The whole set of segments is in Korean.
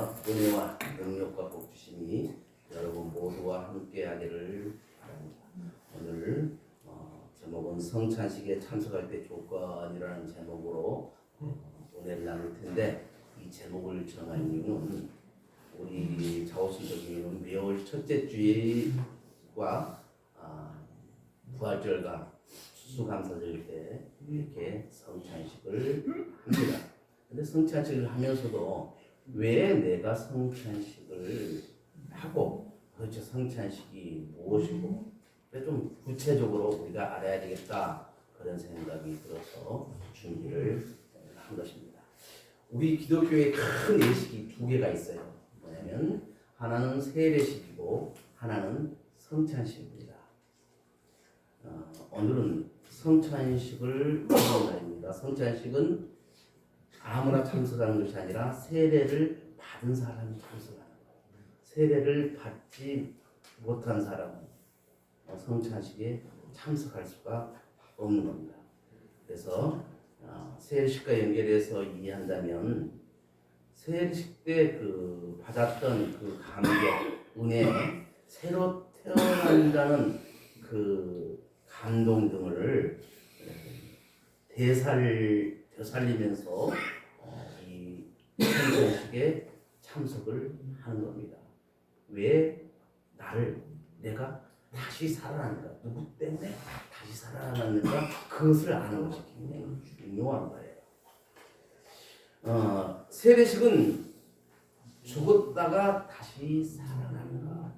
하나님께서 은혜와 능력과 복주심이 여러분 모두와 함께하기를 바랍니다. 오늘 제목은 성찬식에 참석할 때 조건이라는 제목으로 은혜를 나눌 텐데, 이 제목을 정한 이유는 우리 자오신적인 매월 첫째 주일과 부활절과 추수감사절 때 이렇게 성찬식을 합니다. 근데 성찬식을 하면서도 왜 내가 성찬식을 하고 도대체 성찬식이 무엇이고 좀 구체적으로 우리가 알아야 되겠다, 그런 생각이 들어서 준비를 한 것입니다. 우리 기독교에 큰 예식이 두 개가 있어요. 뭐냐면 하나는 세례식이고 하나는 성찬식입니다. 오늘은 성찬식을 하는 날입니다. 성찬식은 아무나 참석하는 것이 아니라 세례를 받은 사람이 참석하는 거예요. 세례를 받지 못한 사람은 성찬식에 참석할 수가 없는 겁니다. 그래서 세례식과 연결해서 이해한다면, 세례식 때 그 받았던 그 감격, 은혜, 새로 태어난다는 그 감동 등을 되살리면서 이 성찬식에 참석을 하는 겁니다. 왜 내가 다시 살아나는가, 누구 때문에 다시 살아나는가, 그것을 아는 것이 굉장히 중요한 거예요. 세례식은 죽었다가 다시 살아나는가,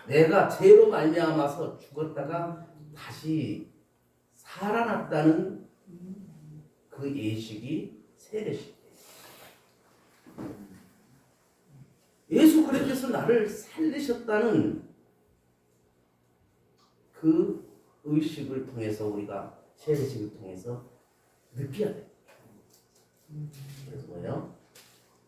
내가 죄로 말미암아서 죽었다가 다시 살아났다는 그 예식이 세례식이에요. 예수 그리스도께서 나를 살리셨다는 그 의식을 통해서 우리가 세례식을 통해서 느껴야 돼요. 그래서 뭐예요?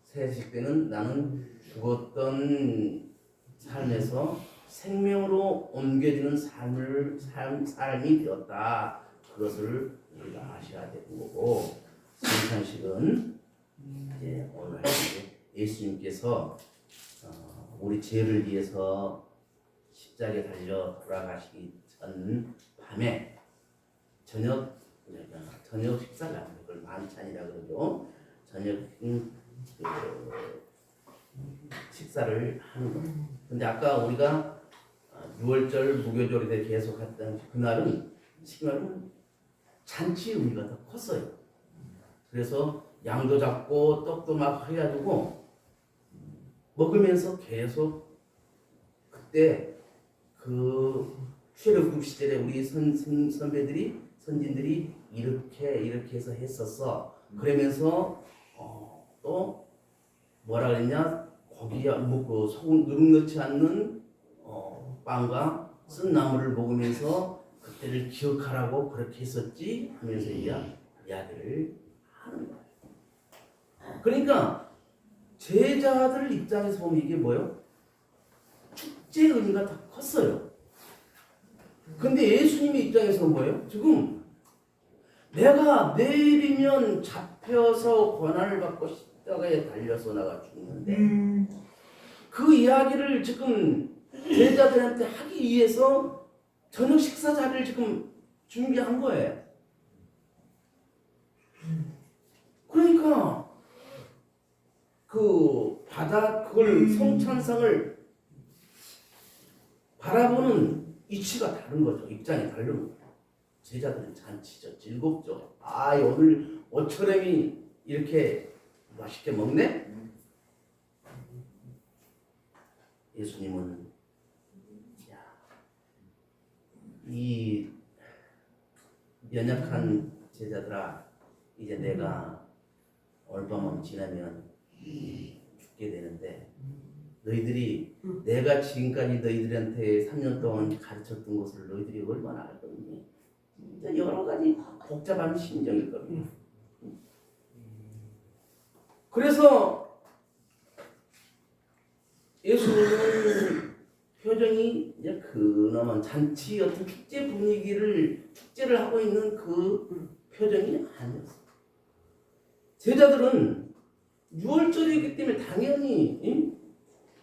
세례식 때는 나는 죽었던 삶에서 생명으로 옮겨지는 삶이 되었다, 그것을 우리가 아셔야 되는 거고, 성찬식은 이제 오늘 예수님께서 우리 죄를 위해서 십자가에 달려 돌아가시기 전 밤에 저녁 식사를 하는 걸 만찬이라 그러죠. 저녁 식사를 하는 거예요. 근데 아까 우리가 6월절 무교절에 대해 계속 했던 그날은 잔치 의미가 더 컸어요. 그래서 양도 잡고 떡도 막 해가지고 먹으면서 계속, 그때 그 출애굽 시절에 우리 선진들이 이렇게 해서 했었어. 그러면서 또 뭐라 그랬냐, 고기야 그 소금 누룩 넣지 않는 빵과 쓴 나물을 먹으면서 그때를 기억하라고 그렇게 했었지 하면서 이야기를 하는 거예요. 그러니까 제자들 입장에서 보면 이게 뭐예요? 축제 의미가 더 컸어요. 근데 예수님의 입장에서는 뭐예요? 지금 내가 내일이면 잡혀서 고난을 받고 십자가에 달려서 나가 죽는데, 그 이야기를 지금 제자들한테 하기 위해서 저녁 식사 자리를 지금 준비한 거예요. 그러니까 그걸 성찬상을 바라보는 이치가 다른 거죠. 입장이 다른 거예요. 제자들은 잔치죠, 즐겁죠. 오늘 옷처럼이 이렇게 맛있게 먹네? 예수님은 이 연약한 제자들아, 이제 내가 얼마만 지나면 죽게 되는데, 너희들이 내가 지금까지 너희들한테 3년 동안 가르쳤던 것을 너희들이 얼마나 알 거니? 진짜 여러 가지 복잡한 심정일 겁니다. 그래서 예수님은 표정이 이제 그나마 잔치 어떤 축제를 하고 있는 그 표정이 아니었어요. 제자들은 유월절이기 때문에 당연히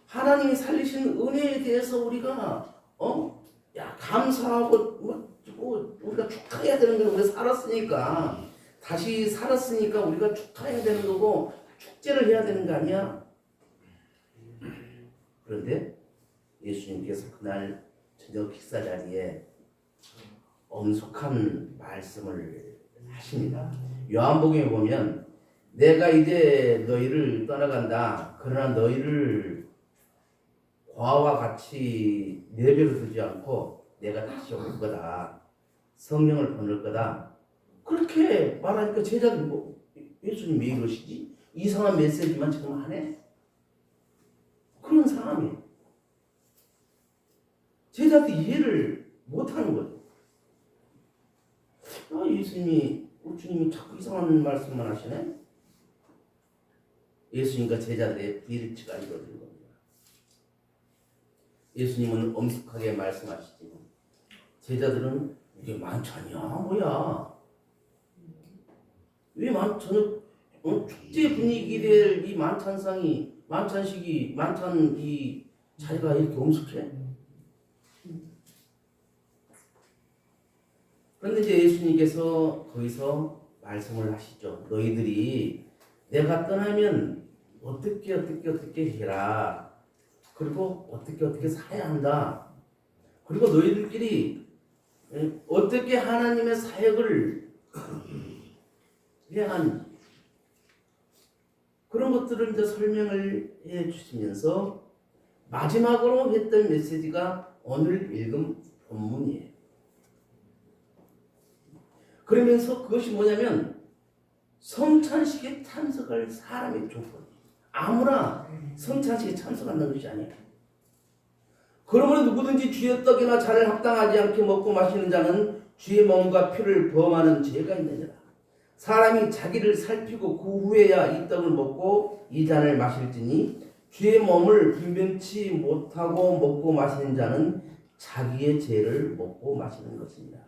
하나님이 살리신 은혜에 대해서 우리가 감사하고 우리가 축하해야 되는 거예요. 우리가 살았으니까 다시 살았으니까 우리가 축하해야 되는 거고 축제를 해야 되는 거 아니야? 그런데 예수님께서 그날 저녁 식사 자리에 엄숙한 말씀을 하십니다. 요한복음에 보면 내가 이제 너희를 떠나간다. 그러나 너희를 과와 같이 내버려 두지 않고 내가 다시 올 거다. 성령을 보낼 거다. 그렇게 말하니까 제자들 예수님 왜 이러시지? 이상한 메시지만 지금 하네? 그런 상황이에요. 제자들이 이해를 못하는 거죠. 예수님이 주님이 자꾸 이상한 말씀만 하시네? 예수님과 제자들의 일치가 이루어진 겁니다. 예수님은 엄숙하게 말씀하시지만 제자들은 이게 만찬이야 뭐야? 왜 저녁 축제 분위기를 이 만찬상이 만찬식이 만찬 이 자리가 이렇게 엄숙해? 그런데 이제 예수님께서 거기서 말씀을 하시죠. 너희들이 내가 떠나면 어떻게 해라. 그리고 어떻게 살아야 한다. 그리고 너희들끼리 어떻게 하나님의 사역을 해야 하는지 그런 것들을 이제 설명을 해 주시면서 마지막으로 했던 메시지가 오늘 읽은 본문이에요. 그러면서 그것이 뭐냐면 성찬식에 참석할 사람의 조건. 아무나 성찬식에 참석한다는 것이 아니에요. 그러므로 누구든지 주의 떡이나 잔을 합당하지 않게 먹고 마시는 자는 주의 몸과 피를 범하는 죄가 있느니라. 사람이 자기를 살피고 그 후에야 이 떡을 먹고 이 잔을 마실지니 주의 몸을 분변치 못하고 먹고 마시는 자는 자기의 죄를 먹고 마시는 것입니다.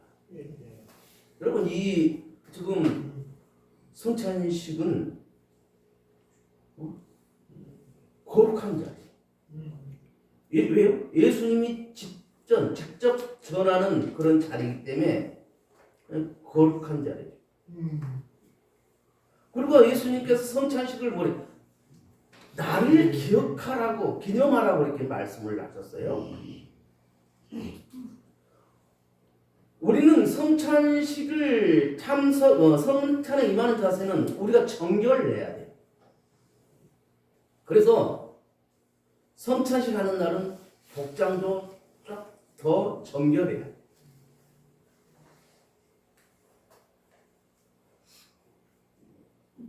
여러분 이 지금 성찬식은 거룩한 자리예요. 왜요? 예수님이 직접 전하는 그런 자리이기 때문에 거룩한 자리예요. 그리고 예수님께서 성찬식을 뭐래? 나를 기억하라고 기념하라고 이렇게 말씀을 하셨어요. 우리는 성찬식을 성찬에 임하는 자세는 우리가 정결을 해야 돼요. 그래서 성찬식 하는 날은 복장도 더 정결해야 돼요.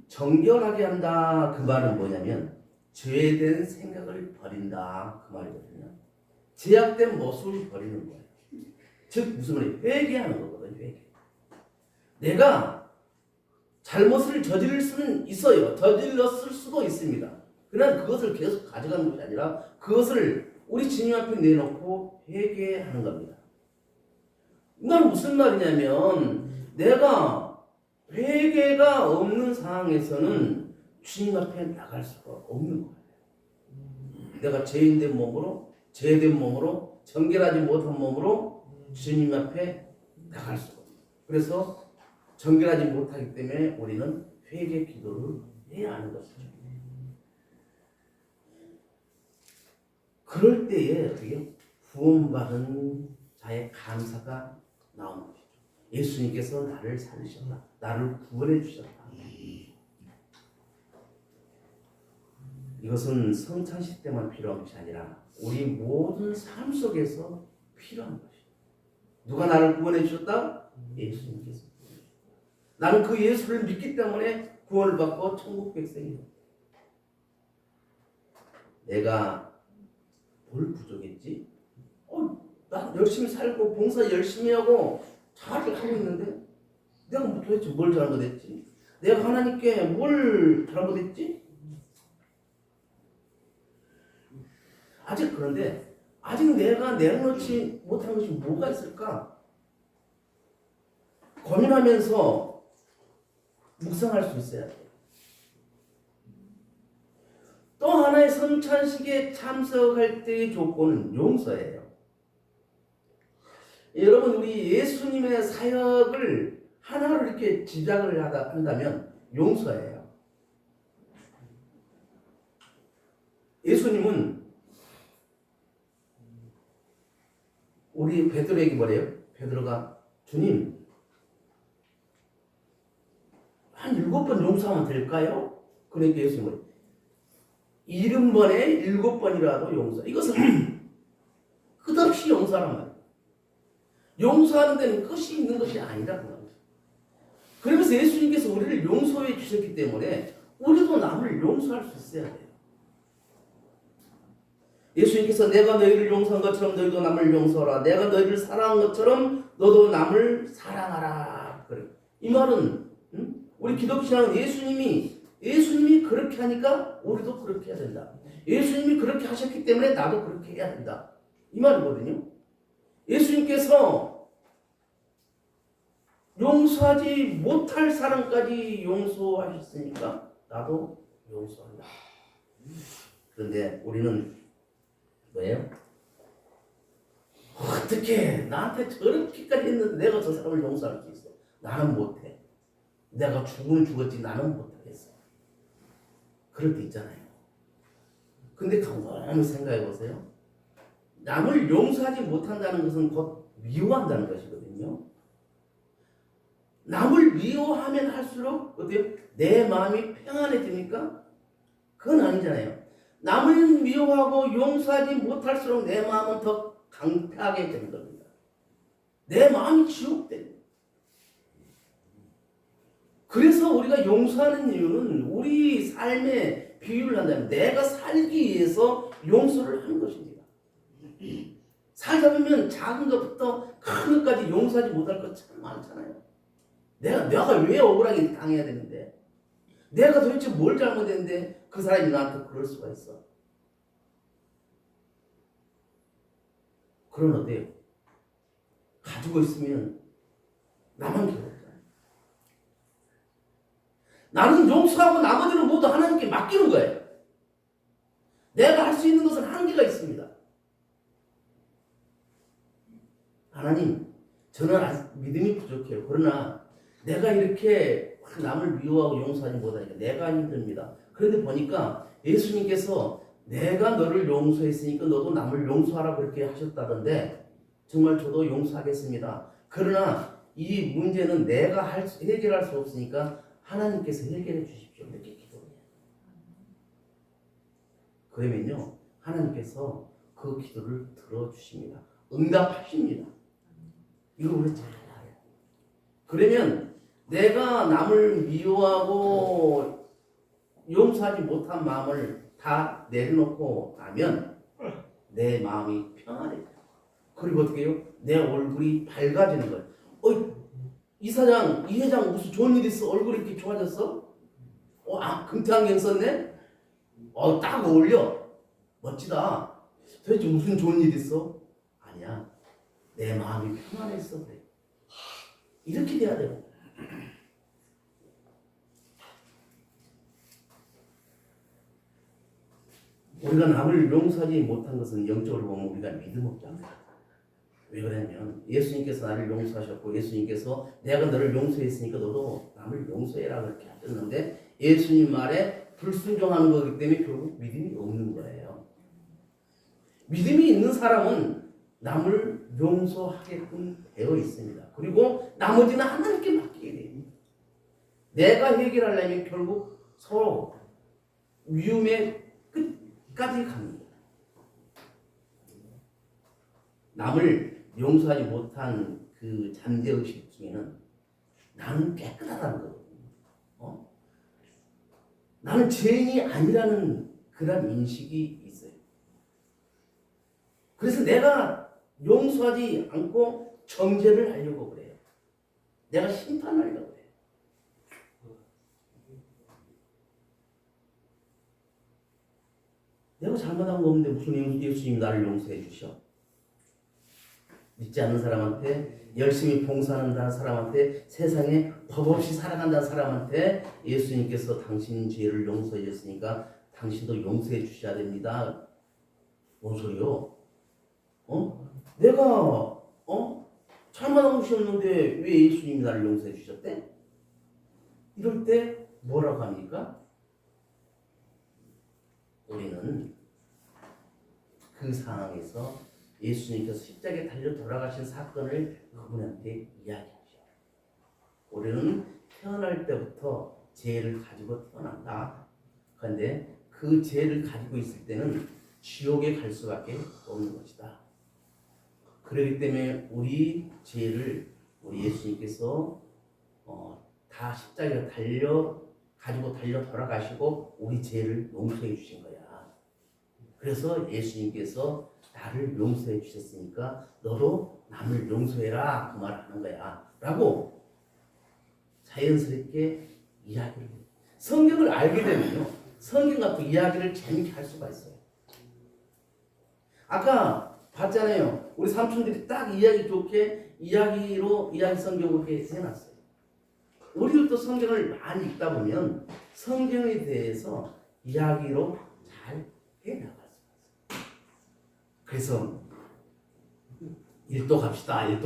정결하게 한다 그 말은 뭐냐면 죄된 생각을 버린다 그 말이거든요. 제약된 모습을 버리는 거예요. 즉 무슨 말이에요? 회개하는 거거든요. 회개. 내가 잘못을 저지를 수는 있어요. 저질렀을 수도 있습니다. 그러나 그것을 계속 가져가는 것이 아니라 그것을 우리 주님 앞에 내놓고 회개하는 겁니다. 이건 무슨 말이냐면 내가 회개가 없는 상황에서는 주님 앞에 나갈 수가 없는 거예요. 내가 죄인된 몸으로 죄된 몸으로 정결하지 못한 몸으로 주님 앞에 나갈 수가 없어요. 그래서 정결하지 못하기 때문에 우리는 회개 기도를 해야 하는 것이죠. 그럴 때에 어떻게 구원받은 자의 감사가 나오는 것이죠. 예수님께서 나를 살리셨다. 나를 구원해 주셨다. 이것은 성찬식 때만 필요한 것이 아니라 우리 모든 삶 속에서 필요한 것이죠. 누가 나를 구원해 주셨다? 예수님께서. 나는 그 예수를 믿기 때문에 구원을 받고 천국 백성이 됐다. 내가 뭘 부족했지? 나 열심히 살고 봉사 열심히 하고 잘 하고 있는데 내가 도대체 뭘 잘못했지? 내가 하나님께 뭘 잘못했지? 그런데 아직 내가 내려놓지 못한 것이 뭐가 있을까? 고민하면서 묵상할 수 있어야 돼요. 성찬식에 참석할 때의 조건은 용서예요. 여러분, 우리 예수님의 사역을 하나로 이렇게 집약을 한다면 용서예요. 예수님은 우리 베드로에게 뭐래요? 베드로가 주님 한 7번 용서하면 될까요? 그러니까 예수님은 70번에 7번이라도 용서. 이것은 끝없이 용서하란 말이에요. 용서하는 데는 끝이 있는 것이 아니라고 합니다. 그러면서 예수님께서 우리를 용서해 주셨기 때문에 우리도 남을 용서할 수 있어야 돼요. 예수님께서 내가 너희를 용서한 것처럼 너희도 남을 용서하라. 내가 너희를 사랑한 것처럼 너도 남을 사랑하라. 그래. 이 말은 우리 기독신앙은 예수님이 그렇게 하니까 우리도 그렇게 해야 된다. 예수님이 그렇게 하셨기 때문에 나도 그렇게 해야 된다. 이 말이거든요. 예수님께서 용서하지 못할 사람까지 용서하셨으니까 나도 용서한다. 그런데 우리는 뭐예요? 어떻게 나한테 저렇게까지 했는데 내가 저 사람을 용서할 수 있어? 나는 못해. 내가 죽으면 죽었지 나는 못하겠어. 그럴 때 있잖아요. 근데 곰곰이 생각해 보세요. 남을 용서하지 못한다는 것은 곧 미워한다는 것이거든요. 남을 미워하면 할수록 어때요? 내 마음이 평안해집니까? 그건 아니잖아요. 남을 미워하고 용서하지 못할수록 내 마음은 더 강팍하게 되는 겁니다. 내 마음이 지옥돼요. 그래서 우리가 용서하는 이유는 우리 삶에 비유를 한다면 내가 살기 위해서 용서를 하는 것입니다. 살다 보면 작은 것부터 큰 것까지 용서하지 못할 것 참 많잖아요. 내가 왜 억울하게 당해야 되는데? 내가 도대체 뭘 잘못했는데 그 사람이 나한테 그럴 수가 있어? 그런 어때요? 가지고 있으면 나만 괴롭잖아요. 나는 용서하고 나머지는 모두 하나님께 맡기는 거예요. 내가 할 수 있는 것은 한계가 있습니다. 하나님, 저는 아직 믿음이 부족해요. 그러나 내가 이렇게 남을 미워하고 용서하지 못하니까 내가 힘듭니다. 그런데 보니까 예수님께서 내가 너를 용서했으니까 너도 남을 용서하라고 그렇게 하셨다던데 정말 저도 용서하겠습니다. 그러나 이 문제는 내가 해결할 수 없으니까 하나님께서 해결해 주십시오. 이렇게 기도해요. 그러면요 하나님께서 그 기도를 들어주십니다. 응답하십니다. 이거 우리 잘 알아요. 그러면 내가 남을 미워하고 용서하지 못한 마음을 다 내려놓고 나면 내 마음이 평안해져요. 그리고 어떻게 해요? 내 얼굴이 밝아지는 거예요. 이 회장 무슨 좋은 일 있어? 얼굴이 이렇게 좋아졌어? 금태 안경 썼네? 딱 어울려. 멋지다. 도대체 무슨 좋은 일 있어? 아니야. 내 마음이 평안했어. 그래. 이렇게 돼야 돼요. 우리가 남을 용서하지 못한 것은 영적으로 보면 우리가 믿음 없답니다. 왜 그러냐면 예수님께서 나를 용서하셨고 예수님께서 내가 너를 용서했으니까 너도 남을 용서해라 그렇게 하셨는데 예수님 말에 불순종하는 거기 때문에 결국 믿음이 없는 거예요. 믿음이 있는 사람은 남을 용서하게끔 되어 있습니다. 그리고 나머지는 하나님께 맡기게 돼요. 내가 해결하려면 결국 서로 위험의 끝까지 갑니다. 남을 용서하지 못한 그 잠재의식 중에는 나는 깨끗하다는 거거든요. 나는 죄인이 아니라는 그런 인식이 있어요. 그래서 내가 용서하지 않고 정죄를 하려고 그래요. 내가 심판하려고 그래요. 내가 잘못한 거 없는데 무슨 예수님이 나를 용서해 주셔? 믿지 않는 사람한테, 열심히 봉사한다는 사람한테, 세상에 법 없이 살아간다는 사람한테 예수님께서 당신 죄를 용서해 줬으니까 당신도 용서해 주셔야 됩니다. 뭔 소리요? 내가 잘못한 것이 없는데 왜 예수님이 나를 용서해 주셨대? 이럴 때 뭐라고 합니까? 우리는 그 상황에서 예수님께서 십자가에 달려 돌아가신 사건을 그분한테 이야기하죠. 우리는 태어날 때부터 죄를 가지고 태어난다. 그런데 그 죄를 가지고 있을 때는 지옥에 갈 수밖에 없는 것이다. 그렇기 때문에 우리 죄를 우리 예수님께서 다 십자가에 가지고 달려 돌아가시고 우리 죄를 용서해 주신 거야. 그래서 예수님께서 나를 용서해 주셨으니까 너도 남을 용서해라 그 말을 하는 거야 라고 자연스럽게 이야기를 해요. 성경을 알게 되면요 성경 갖고 이야기를 재밌게 할 수가 있어요. 아까 봤잖아요. 우리 삼촌들이 딱 이야기 좋게 이야기 성경으로 해놨어요. 우리도 성경을 많이 읽다 보면 성경에 대해서 이야기로 잘 해나갈 수가 있어요. 그래서 일도 갑시다 하는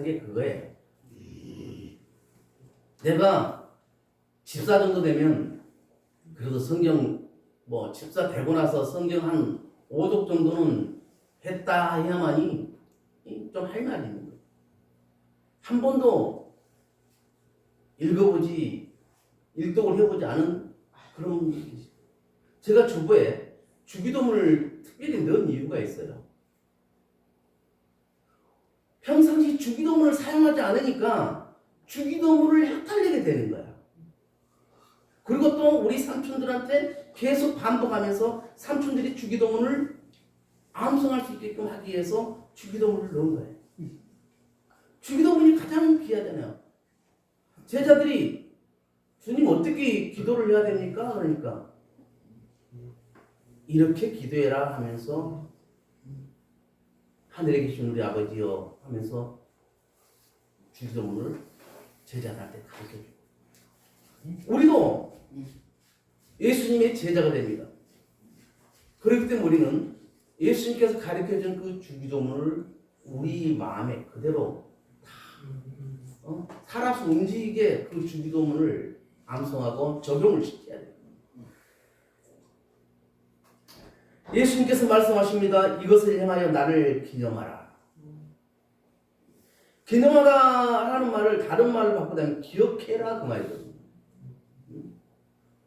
게 그거예요. 내가 집사 정도 되면 그래도 성경 집사 되고 나서 성경 한 5독 정도는 했다 해야만이 좀 할 말이 있는 거예요. 한 번도 일독을 해보지 않은 그런 분이 계시고, 제가 주보에 주기도문을 특별히 넣은 이유가 있어요. 평상시 주기도문을 사용하지 않으니까 주기도문을 헷갈리게 되는 거야. 그리고 또 우리 삼촌들한테 계속 반복하면서 삼촌들이 주기도문을 암송할 수 있게끔 하기 위해서 주기도문을 넣은 거예요. 주기도문이 가장 귀하잖아요. 제자들이 주님 어떻게 기도를 해야 됩니까? 그러니까 이렇게 기도해라 하면서 하늘에 계신 우리 아버지여 하면서 주기도문을 제자들한테 가르쳐줘요. 우리도 예수님의 제자가 됩니다. 그렇기 때문에 우리는 예수님께서 가르쳐준 그 주기도문을 우리 마음에 그대로 살아서 움직이게 그 주기도문을 암송하고 적용을 시켜야 돼요. 예수님께서 말씀하십니다. 이것을 행하여 나를 기념하라. 기념하라 하는 말을 다른 말을 바꾸자면 기억해라 그 말이거든요.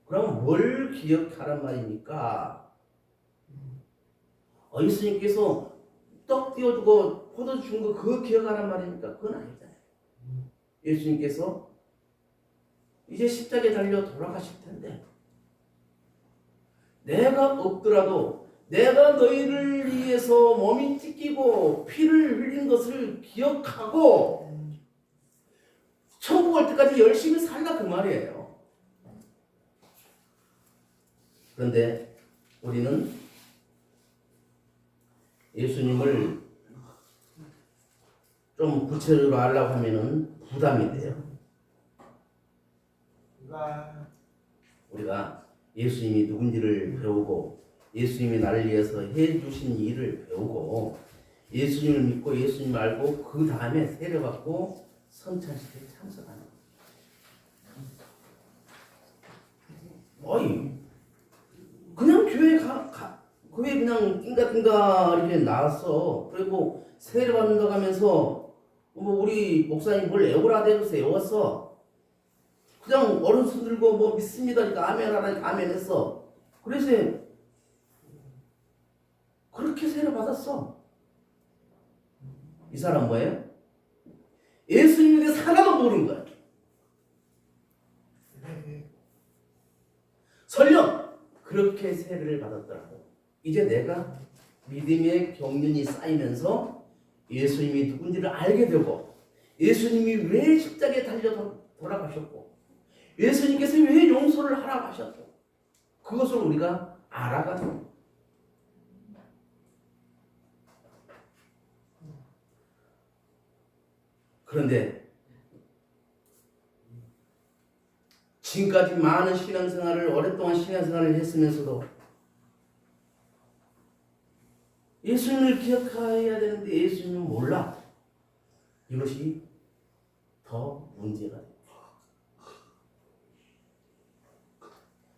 그럼 뭘 기억하란 말입니까? 예수님께서 떡 띄워주고 포도 준 거 그거 기억하란 말입니까? 그건 아니잖아요. 예수님께서 이제 십자가에 달려 돌아가실 텐데 내가 없더라도 내가 너희를 위해서 몸이 찢기고 피를 흘린 것을 기억하고 천국 갈 때까지 열심히 살라 그 말이에요. 그런데 우리는 예수님을 좀 구체적으로 알려고 하면은 부담이 돼요. 우리가 예수님이 누군지를 배우고 예수님이 나를 위해서 해주신 일을 배우고 예수님을 믿고 예수님 알고 그 다음에 세례받고 성찬식에 참석하는 거예요. 그냥 교회 그냥 띵가띵가 이렇게 나왔어. 그리고 세례받는다고 하면서 우리 목사님 뭘 애우라 대줘서 애웠어. 그냥 어른손 들고 믿습니다 그러니까 아멘 하라니까 아멘 했어. 그래서 그렇게 세례받았어. 이 사람 뭐예요? 예수님에 대해서 하나도 모르는 거야. 설령 그렇게 세례를 받았더라고. 이제 내가 믿음의 경륜이 쌓이면서 예수님이 누군지를 알게 되고 예수님이 왜 십자가에 달려 돌아가셨고 예수님께서 왜 용서를 하라고 하셨고 그것을 우리가 알아가는. 그런데 지금까지 많은 신앙생활을 오랫동안 신앙생활을 했으면서도 예수님을 기억해야 되는데 예수님은 몰라. 이것이 더 문제가 됩니다.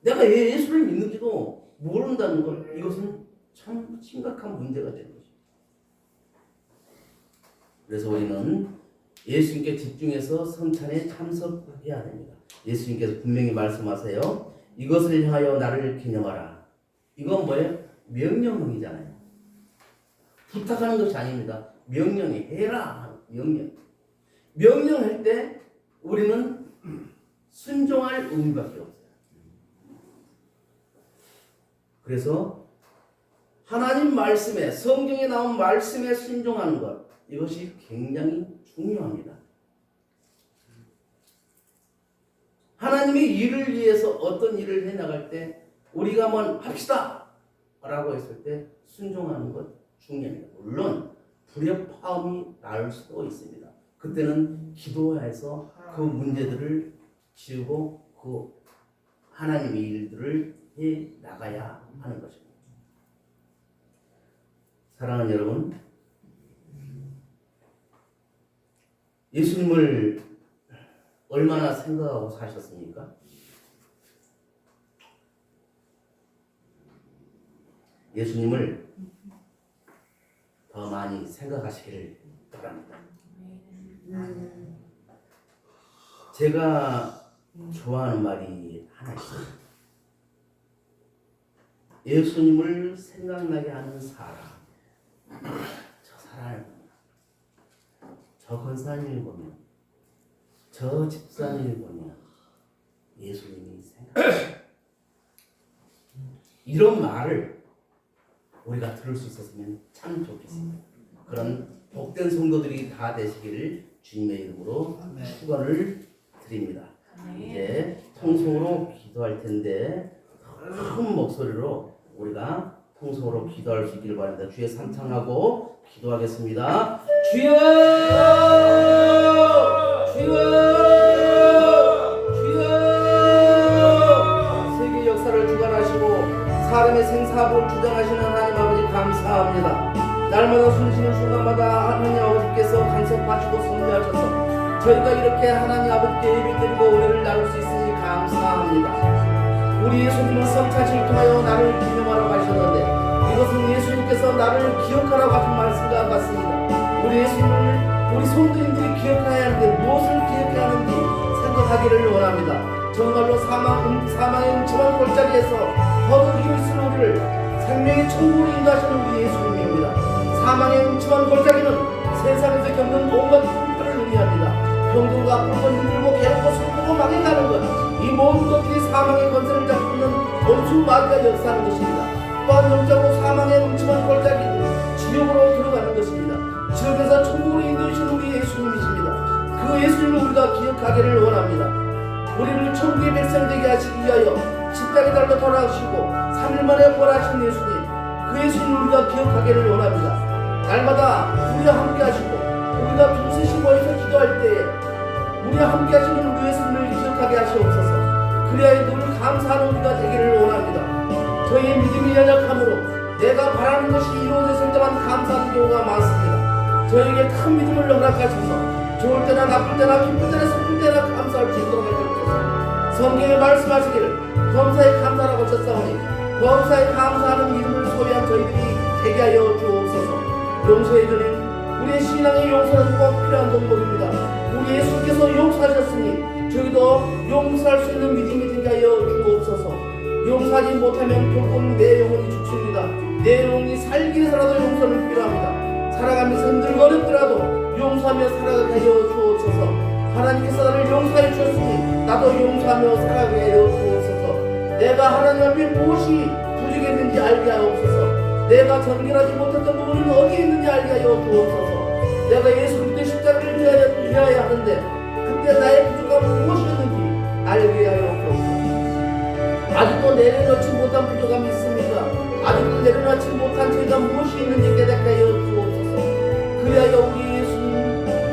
내가 예수를 믿는지도 모른다는 것, 이것은 참 심각한 문제가 되는 것입니다. 그래서 우리는 예수님께 집중해서 성찬에 참석해야 됩니다. 예수님께서 분명히 말씀하세요. 이것을 향하여 나를 기념하라. 이건 뭐예요? 명령이잖아요. 부탁하는 것이 아닙니다. 명령이 해라. 명령. 명령할 때 우리는 순종할 의무밖에 없어요. 그래서 하나님 말씀에, 성경에 나온 말씀에 순종하는 것, 이것이 굉장히 중요합니다. 하나님의 일을 위해서 어떤 일을 해나갈 때 우리가 뭐 합시다 라고 했을 때 순종하는 것 중요합니다. 물론 불협화음이 나올 수도 있습니다. 그때는 기도해서 그 문제들을 지우고 그 하나님의 일들을 해 나가야 하는 것입니다. 사랑하는 여러분, 예수님을 얼마나 생각하고 사셨습니까? 예수님을 더 많이 생각하시기를 바랍니다. 제가 좋아하는 말이 하나 있어요. 예수님을 생각나게 하는 사람. 저 사람을 보면, 저 권사님을 보면, 저 집사님을 보면 예수님이 생각나요. 이런 말을 우리가 들을 수 있었으면 참 좋겠습니다. 그런 복된 성도들이 다 되시기를 주님의 이름으로 축원을 드립니다. 이제 통성으로 기도할 텐데 큰 목소리로 우리가 통성으로 기도할 수 있기를 바랍니다. 주의 삼창하고 기도하겠습니다. 주여! 주여! 주여! 세계 역사를 주관하시고 사람의 생사를 주장하시는 하나님 아버지 감사합니다. 날마다 숨쉬는 순간마다 하나님 아버지께서 간섭하시고 섭리하셔서 저희가 이렇게 하나님 아버지께 예배드리고 은혜를 나눌 수 있으니 감사합니다. 우리 예수님은 성찬식을 통하여 나를 기념하라고 하셨는데 이것은 예수님께서 나를 기억하라고 하신 말씀과 같습니다. 우리 예수님을 우리 성도님들이 기억해야 하는데 무엇을 기억해야 하는지 생각하기를 원합니다. 정말로 사망의 음침한 골짜기에서 거듭 힘쓰는 우리를 생명의 천국으로 인도하시는 우리 예수님입니다. 사망의 음침한 골짜기는 세상에서 겪는 온갖 풍파를 의미합니다. 병들고 아프고 힘들고 괴롭고 슬프고 망해가는 것, 이 모든 것들이 사망의 권세를 잡고 있는 원수 마귀가 역사하는 것입니다. 또한 영적으로 사망의 음침한 골짜기는 지옥으로 들어가는 것입니다. 지옥에서 천국으로 인도하신 우리 예수님이십니다. 그 예수님을 우리가 기억하기를 원합니다. 우리를 천국의 백성 되게 하시기 위하여 십자가에 달려 돌아가시고 3일 만에 부활하신 예수님, 그 예수님을 우리가 기억하기를 원합니다. 날마다 우리와 함께 하시고 우리가 둘셋이 모여서 기도할 때에 우리와 함께 하시는 우리 예수님을 기억하게 하시옵소서. 그래야 늘 감사하는 우리가 되기를 원합니다. 저희의 믿음이 연약함으로 내가 바라는 것이 이루어졌을 때만 감사하는 경우가 많습니다. 저에게 큰 믿음을 허락하셔서 좋을 때나 나쁠 때나 기쁠 때나 슬플 때나 감사할 수 있도록 해주옵소서. 성경에 말씀하시기를 범사에 감사라고 하셨사오니 범사에 감사하는 믿음을 소유한 저희들이 되게 하여 주옵소서. 용서해 주님, 우리의 신앙의 용서는 꼭 필요한 동복입니다. 우리 예수께서 용서하셨으니 저희도 용서할 수 있는 믿음이 되게 하여 주옵소서. 용서하지 못하면 결국 내 영혼이 죽습니다. 내 영혼이 살기 위해서라도 용서는 필요합니다. 살아가면서 힘들고 어렵더라도 용서하며 살아가게 하여 주옵소서. 하나님께서 나를 용서해 주셨으니 나도 용서하며 살아가게 하여 주옵소서. 내가 하나님 앞에 무엇이 부족했는지 알게 하옵소서. 내가 전결하지 못했던 부분이 어디에 있는지 알게 하여 주옵소서. 내가 예수 그리스도의 십자가를 위하여 하는데 그때 나의 부족함은 무엇이었는지 알게 하여 주옵소서. 아직도 내려놓지 못한 부족함이 있습니까? 아직도 내려놓지 못한 죄가 무엇이 있는지 깨닫게 하여 주옵소서. 그리하여 우리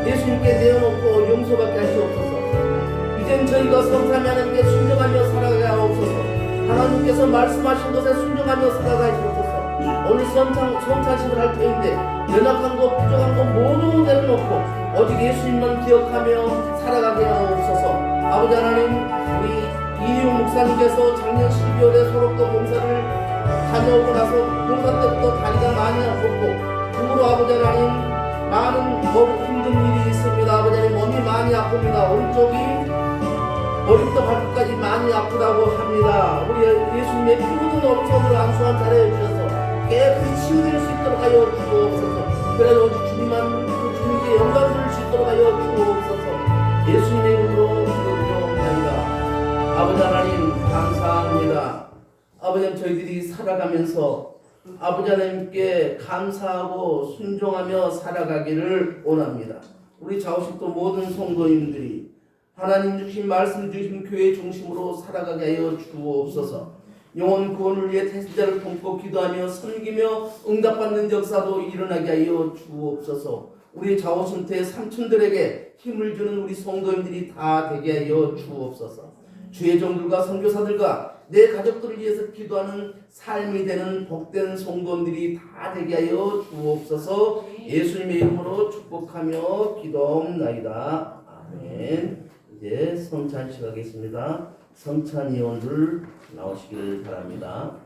예수님께 내어놓고 용서받게 하시옵소서. 이제 이제는 저희가 성삼위 하나님께 순종하며 살아가게 하옵소서. 하나님께서 말씀하신 것에 순종하며 살아가게 하옵소서. 오늘 성찬식을 할 때인데 연약한 것 부족한 것 모두 내려놓고 오직 예수님만 기억하며 살아가게 하옵소서. 아버지 하나님, 우리 이희웅 목사님께서 작년 12월에 소록도 봉사를 다녀오고 나서 봉사 때부터 다리가 많이 아팠고 그으로 아버지 하나님 많은 힘든 일이 있습니다. 아버지 하나님 몸이 많이 아픕니다. 오른쪽이 머리부터 발끝까지 많이 아프다고 합니다. 우리 예수님의 피 묻은 오른손으로 안수한 자리에 주셔서 깨끗이 치유될 수 있도록 하여 주옵소서. 그래도 오직 주님만 그 주님께 영광을 줄 수 있도록 하여 주옵소서. 예수님의 이름으로 기도드리옵나이다. 아버지 하나님 감사합니다. 아버지 하나님 저희들이 살아가면서 아버지 하나님께 감사하고 순종하며 살아가기를 원합니다. 우리 좌우식도 모든 성도님들이 하나님 주신 말씀 주신 교회 중심으로 살아가게 하여 주옵소서. 영혼 구원을 위해 태신자를 돕고 기도하며 섬기며 응답받는 역사도 일어나게 하여 주옵소서. 우리 좌우선태 삼촌들에게 힘을 주는 우리 성도님들이 다 되게 하여 주옵소서. 주의 종들과 선교사들과 내 가족들을 위해서 기도하는 삶이 되는 복된 성도님들이 다 되게 하여 주옵소서. 예수님의 이름으로 축복하며 기도옵나이다. 아멘. 이제 성찬식 하겠습니다. 성찬위원들 나오시길 바랍니다.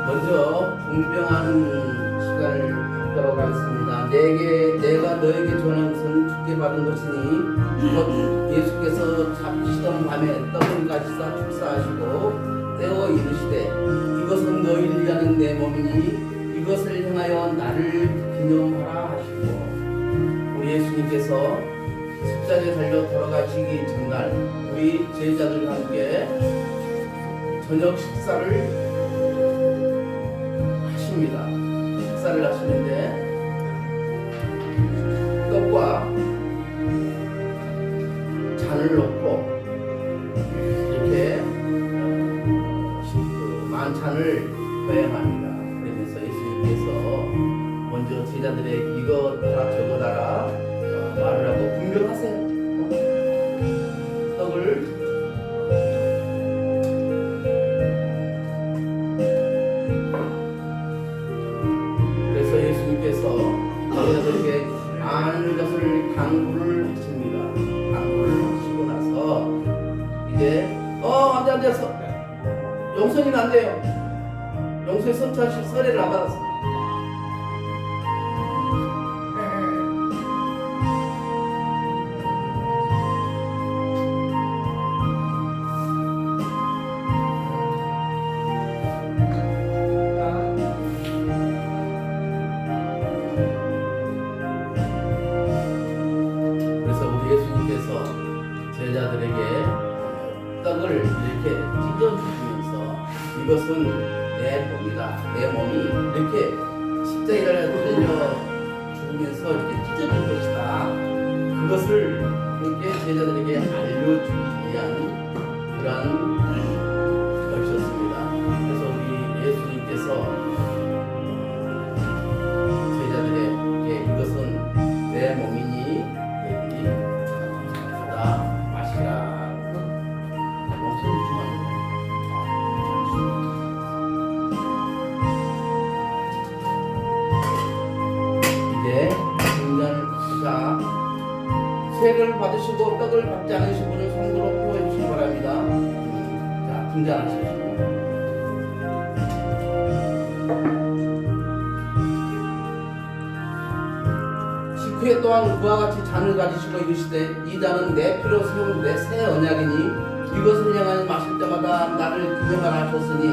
먼저 분명하는 시간을 갖도록 하겠습니다. 내가 너에게 전한 것은 주께 받은 것이니 곧 예수께서 잡히시던 밤에 떡을 가지사 축사하시고 떼어 이르시되 이것은 너희를 위하는 내 몸이니 이것을 향하여 나를 기념하라 하시고 우리 예수님께서 십자가에 달려 돌아가시기 전날 우리 제자들과 함께 저녁 식사를 식사를 하시는데 떡과 잔을 놓고 이렇게 만찬을 거행합니다. 그러면서 예수님께서 먼저 제자들에게 이거 다 적어다라 말을 하고 분별하세요. 떡을 저희들에게 많은 것을 강구를 하십니다. 강구를 하시고 나서 이제 안돼 앉아서 영선이는 안 돼요. 영선이 성찬식 서례를 안 받았어. 제자들에게 떡을 이렇게 찢어주시면서 이것은 내 몸이다. 내 몸이 이렇게 십자가를 돌려 주면서 이렇게 찢어진 것이다. 그것을 이렇게 제자들에게 알려주기 위한 그런 것이었습니다. 그래서 우리 예수님께서 제자들에게 이것은 내 몸이니 세를 받으시고 떡을 받지 않으신 분은 손으로 표해 주시기 바랍니다. 자, 등장하시죠. 식후에 또한 그와 같이 잔을 가지시고 이르시되 이 잔은 내 피로 세운 내 새 언약이니 이것을 향하여 마실 때마다 나를 기념하라 하셨으니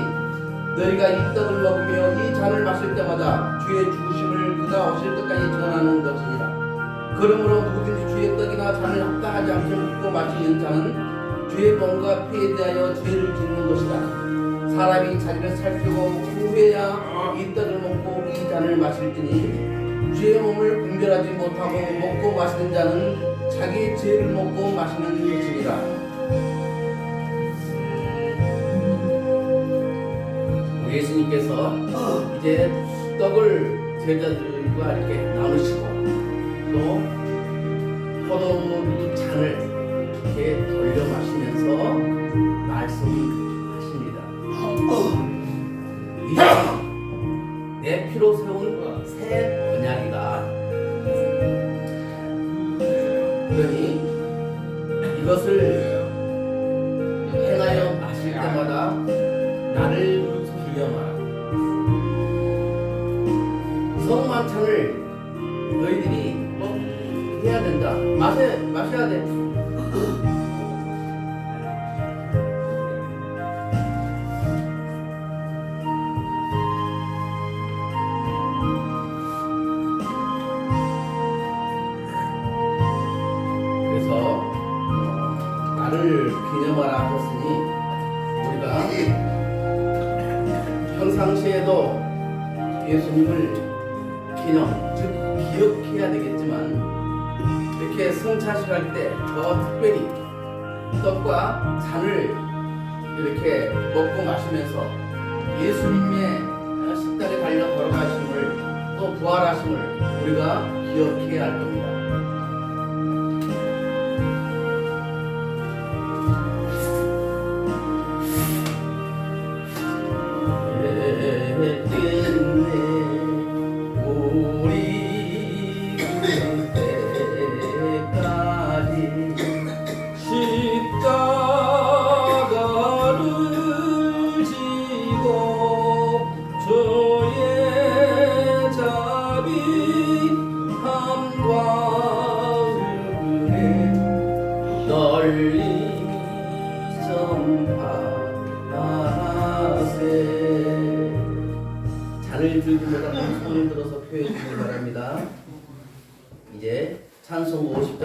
너희가 이 떡을 먹으며 이 잔을 마실 때마다 주의 죽으심을 그가 오실 때까지 전하는 것이니라. 그러므로 누구든지 주의 떡이나 잔을 합당하지 않게 먹고 마시는 자는 죄의 범과 피에 대하여 죄를 짓는 것이라. 사람이 자기를 살피고 후회야 이 떡을 먹고 이 잔을 마실지니 죄의 몸을 분별하지 못하고 먹고 마시는 자는 자기 죄를 먹고 마시는 것이니라. 예수님께서 이제 떡을 제자들과 이렇게 나누시고 또 포도주 잔을 이렇게 돌려 마시면서 말씀하십니다. 이제 내 피로 세운 새 언약이다. 그러니 이것을 행하여 마실 때마다 나를 기념하라. 성만찬을 너희들이 해야 된다. 마셔야 돼. 그래서 나를 기념하라 하셨으니 우리가 평상시에도 예수님을 기념, 즉 기억해야 되겠지만 이렇게 성찬식할 때 더 특별히 떡과 잔을 이렇게 먹고 마시면서 예수님의 십자가에 달려 걸어가심을 또 부활하심을 우리가 기억해야 할 겁니다. 잔을 들기보다 손을 들어서 표해 주시기 바랍니다. 이제 찬송 50장